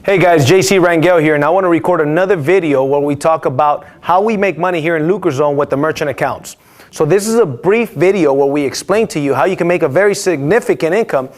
Hey guys, JC Rangel here, and I want to record another video where we talk about how we make money here in LucreZone with the merchant accounts. So this is a brief video where we explain to you how you can make a very significant income,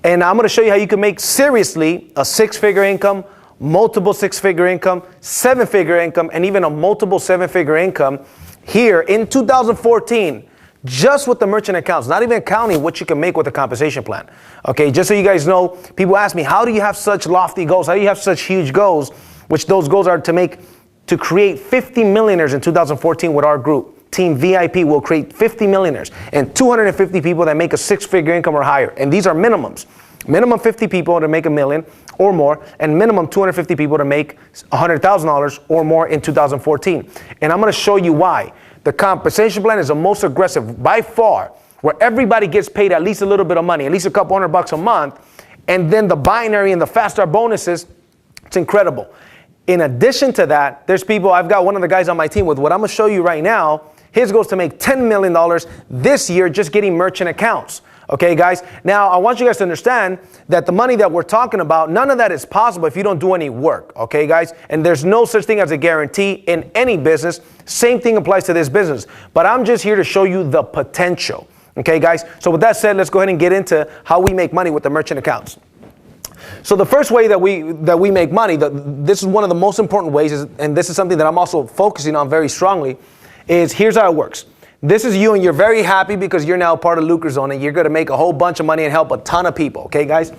and I'm going to show you how you can make seriously a six-figure income, multiple six-figure income, seven-figure income, and even a multiple seven-figure income here in 2014. Just with the merchant accounts, not even counting what you can make with a compensation plan. Okay, just so you guys know, people ask me, how do you have such lofty goals? How do you have such huge goals? Which those goals are to create 50 millionaires in 2014 with our group. Team VIP will create 50 millionaires and 250 people that make a six-figure income or higher. And these are minimums. Minimum 50 people to make $1 million or more, and minimum 250 people to make $100,000 or more in 2014. And I'm going to show you why. The compensation plan is the most aggressive by far, where everybody gets paid at least a little bit of money, at least a couple $100 a month. And then the binary and the fast start bonuses, it's incredible. In addition to that, there's people, I've got one of the guys on my team with what I'm going to show you right now. His goal is to make $10 million this year just getting merchant accounts. Okay, guys? Now, I want you guys to understand that the money that we're talking about, none of that is possible if you don't do any work. Okay, guys? And there's no such thing as a guarantee in any business. Same thing applies to this business. But I'm just here to show you the potential. Okay, guys? So with that said, let's go ahead and get into how we make money with the merchant accounts. So the first way that we make money, this is one of the most important ways, and this is something that I'm also focusing on very strongly, is here's how it works. This is you, and you're very happy because you're now part of LucreZone, and you're going to make a whole bunch of money and help a ton of people. Okay, guys?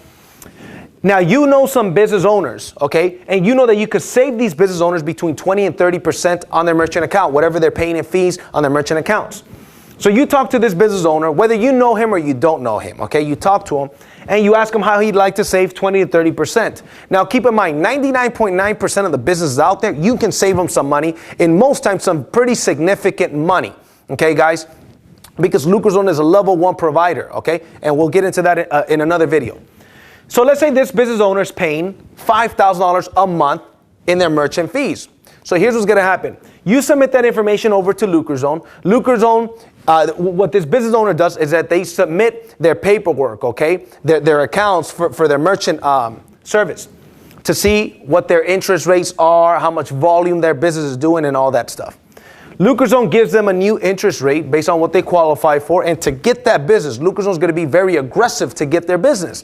Now, you know some business owners, okay? And you know that you could save these business owners between 20 and 30% on their merchant account, whatever they're paying in fees on their merchant accounts. So you talk to this business owner, whether you know him or you don't know him, okay? You talk to him, and you ask him how he'd like to save 20 to 30%. Now, keep in mind, 99.9% of the businesses out there, you can save them some money, and most times some pretty significant money. Okay, guys, because LucreZone is a level 1 provider, okay? And we'll get into that in another video. So let's say this business owner is paying $5,000 a month in their merchant fees. So here's what's going to happen. You submit that information over to LucreZone. LucreZone, what this business owner does is that they submit their paperwork, okay? Their accounts for their merchant service to see what their interest rates are, how much volume their business is doing, and all that stuff. LucreZone gives them a new interest rate based on what they qualify for, and to get that business, LucreZone is going to be very aggressive to get their business.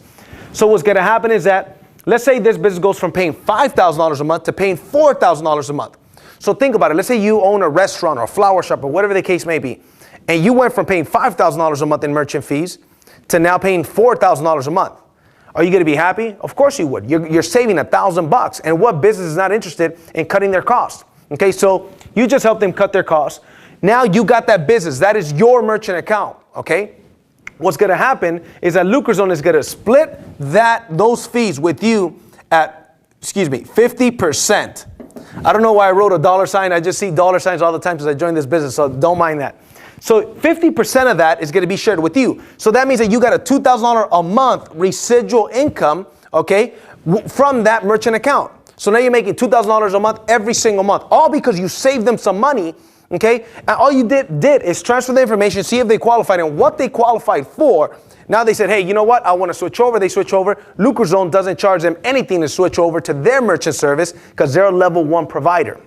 So what's going to happen is that, let's say this business goes from paying $5,000 a month to paying $4,000 a month. So think about it. Let's say you own a restaurant or a flower shop or whatever the case may be, and you went from paying $5,000 a month in merchant fees to now paying $4,000 a month. Are you going to be happy? Of course you would. You're saving $1,000, and what business is not interested in cutting their costs? Okay, so you just help them cut their costs. Now you got that business. That is your merchant account, okay? What's going to happen is that LucreZone is going to split those fees with you at, 50%. I don't know why I wrote a dollar sign. I just see dollar signs all the time since I joined this business, so don't mind that. So 50% of that is going to be shared with you. So that means that you got a $2,000 a month residual income, okay, from that merchant account. So now you're making $2,000 a month every single month, all because you saved them some money, okay? And all you did is transfer the information, see if they qualified, and what they qualified for. Now they said, hey, you know what? I want to switch over. They switch over. LucreZone doesn't charge them anything to switch over to their merchant service because they're a level 1 provider.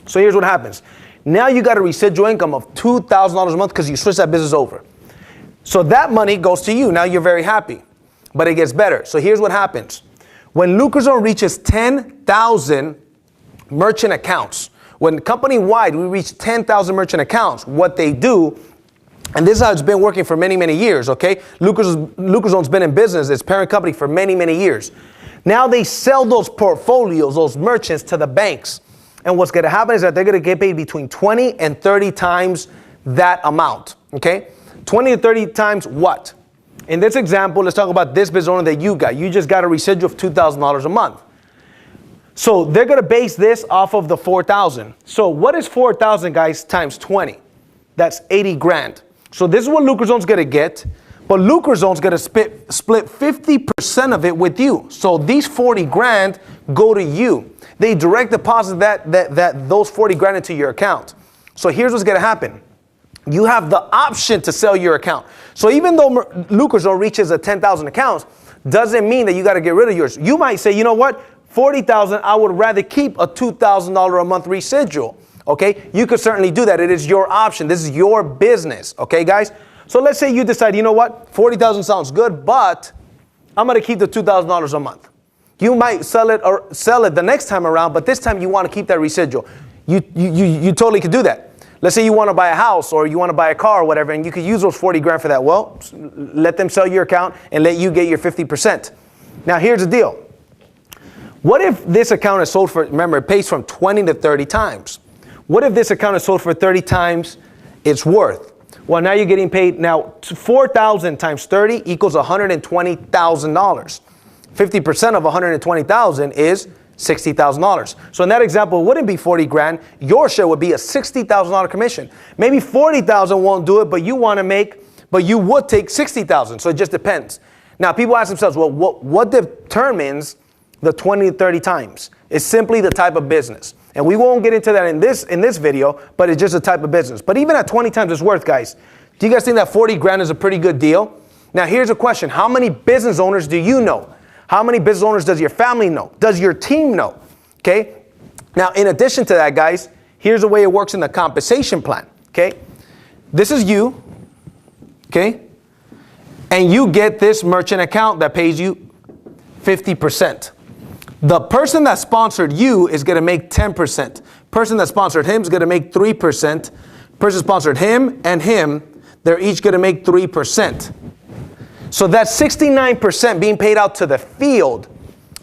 So here's what happens. Now you got a residual income of $2,000 a month because you switched that business over. So that money goes to you. Now you're very happy, but it gets better. So here's what happens. When LucreZone reaches 10,000 merchant accounts, when company-wide we reach 10,000 merchant accounts, what they do, and this is how it's been working for many, many years, okay? LucreZone's been in business, its parent company, for many, many years. Now they sell those portfolios, those merchants, to the banks. And what's going to happen is that they're going to get paid between 20 and 30 times that amount, okay? 20 to 30 times what? In this example, let's talk about this business owner that you got. You just got a residual of $2,000 a month. So they're going to base this off of the $4,000. So what is $4,000, guys, times 20? That's 80 grand. So this is what LucreZone's going to get, but LucreZone's going to split 50% of it with you. So these 40 grand go to you. They direct deposit those 40 grand into your account. So here's what's going to happen. You have the option to sell your account. So even though LucreZone reaches a 10,000 accounts, doesn't mean that you got to get rid of yours. You might say, you know what? $40,000, I would rather keep a $2,000 a month residual. Okay, you could certainly do that. It is your option. This is your business. Okay, guys. So let's say you decide, you know what, $40,000 sounds good, but I'm going to keep the $2,000 a month. You might sell it the next time around, but this time you want to keep that residual. You totally could do that. Let's say you want to buy a house or you want to buy a car or whatever, and you could use those 40 grand for that. Well, let them sell your account and let you get your 50%. Now, here's the deal. What if this account is sold for, remember, it pays from 20 to 30 times. What if this account is sold for 30 times its worth? Well, now you're getting paid. Now, 4,000 times 30 equals $120,000. 50% of 120,000 is $60,000. So in that example, it wouldn't be 40 grand. Your share would be a $60,000 commission. Maybe 40,000 won't do it, but you would take 60,000. So it just depends. Now, people ask themselves, well, what determines the 20 to 30 times? It's simply the type of business. And we won't get into that in this video, but it's just a type of business. But even at 20 times its worth, guys, do you guys think that 40 grand is a pretty good deal? Now, here's a question. How many business owners do you know? How many business owners does your family know? Does your team know? Okay. Now, in addition to that, guys, here's the way it works in the compensation plan. Okay. This is you. Okay. And you get this merchant account that pays you 50%. The person that sponsored you is going to make 10%. Person that sponsored him is going to make 3%. Person sponsored him and him, they're each going to make 3%. So that's 69% being paid out to the field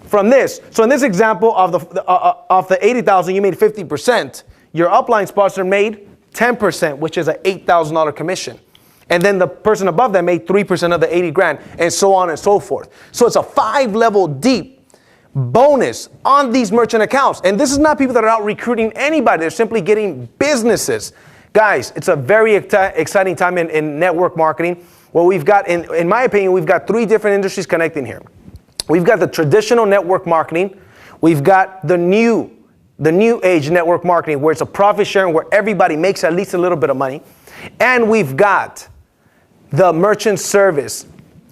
from this. So in this example of the 80,000, you made 50%. Your upline sponsor made 10%, which is an $8,000 commission. And then the person above that made 3% of the 80 grand, and so on and so forth. So it's a 5-level deep bonus on these merchant accounts. And this is not people that are out recruiting anybody. They're simply getting businesses. Guys, it's a very exciting time in network marketing. Well, we've got, in my opinion, we've got 3 different industries connecting here. We've got the traditional network marketing. We've got the new age network marketing, where it's a profit sharing, where everybody makes at least a little bit of money. And we've got the merchant service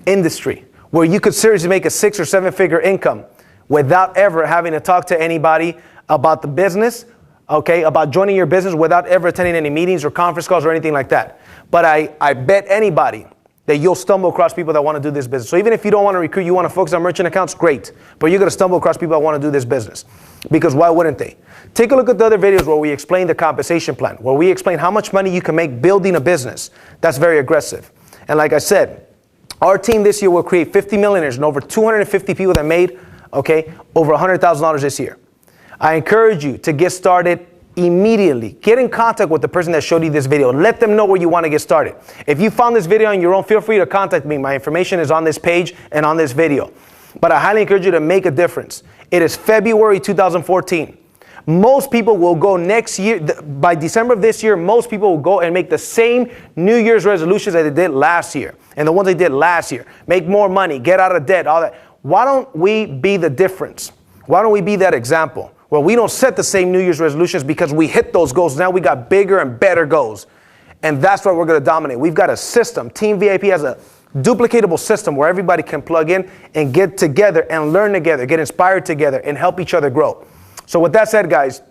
industry, where you could seriously make a 6 or 7-figure income without ever having to talk to anybody about the business, okay, about joining your business, without ever attending any meetings or conference calls or anything like that. But I bet anybody that you'll stumble across people that want to do this business. So even if you don't want to recruit, you want to focus on merchant accounts, great. But you're going to stumble across people that want to do this business. Because why wouldn't they? Take a look at the other videos where we explain the compensation plan, where we explain how much money you can make building a business. That's very aggressive. And like I said, our team this year will create 50 millionaires and over 250 people that made, okay, over $100,000 this year. I encourage you to get started immediately. Get in contact with the person that showed you this video. Let them know where you want to get started. If you found this video on your own, feel free to contact me. My information is on this page and on this video. But I highly encourage you to make a difference. It is February 2014. Most people will go next year. By December of this year, most people will go and make the same New Year's resolutions that they did last year. And the ones they did last year. Make more money, get out of debt, all that. Why don't we be the difference? Why don't we be that example? Well, we don't set the same New Year's resolutions because we hit those goals. Now we got bigger and better goals. And that's what we're going to dominate. We've got a system. Team VIP has a duplicatable system where everybody can plug in and get together and learn together, get inspired together, and help each other grow. So with that said, guys,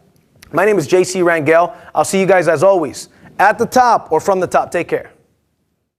my name is JC Rangel. I'll see you guys as always at the top or from the top. Take care.